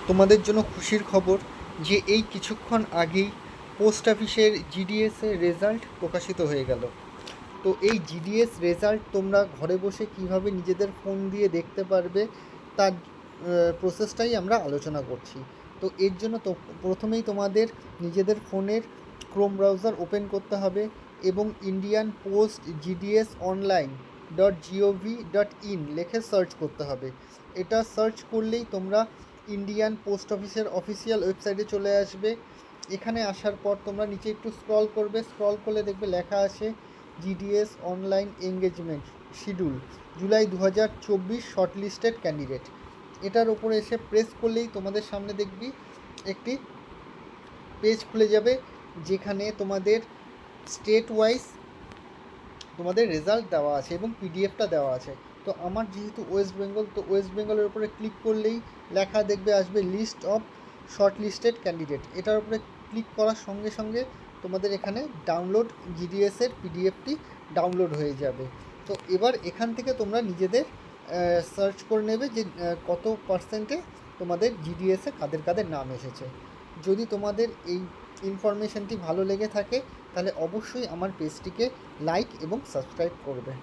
তোমাদের জন্য খুশির খবর যে এই কিছুক্ষণ আগেই পোস্ট অফিসের জিডিএসের রেজাল্ট প্রকাশিত হয়ে গেল। তো এই জিডিএস রেজাল্ট তোমরা ঘরে বসে কিভাবে নিজেদের ফোন দিয়ে দেখতে পারবে তার প্রসেসটাই আমরা আলোচনা করছি। তো এর জন্য তো প্রথমেই তোমাদের নিজেদের ফোনের ক্রোম ব্রাউজার ওপেন করতে হবে এবং Indian post GDS online .gov.in লিখে সার্চ করতে হবে। এটা সার্চ করলেই তোমরা ইন্ডিয়ান পোস্ট অফিসের অফিসিয়াল ওয়েবসাইটে চলে আসবে। এখানে আসার পর তোমরা নিচে একটু স্ক্রল করবে, স্ক্রল করলে দেখবে লেখা আছে GDS online engagement schedule July 2024 shortlisted candidate. এটার ওপরে এসে প্রেস করলেই তোমাদের সামনে দেখবি একটি পেজ খুলে যাবে যেখানে তোমাদের স্টেট ওয়াইজ তোমাদের রেজাল্ট দেওয়া আছে এবং পিডিএফটা দেওয়া আছে। তো আমার যেহেতু ওয়েস্ট বেঙ্গল, তো ওয়েস্ট বেঙ্গলের উপরে ক্লিক করলেই লেখা দেখবে আসবে list of short listed candidate. এটার উপরে ক্লিক করার সঙ্গে সঙ্গে তোমাদের এখানে ডাউনলোড জিডিএসের পিডিএফটি ডাউনলোড হয়ে যাবে। তো এবার এখান থেকে তোমরা নিজেদের সার্চ করে নেবে যে কত পার্সেন্টে তোমাদের জিডিএসে কাদের কাদের নাম এসেছে। যদি তোমাদের এই ইনফরমেশানটি ভালো লেগে থাকে তাহলে অবশ্যই আমার পেজটিকে লাইক এবং সাবস্ক্রাইব করবে।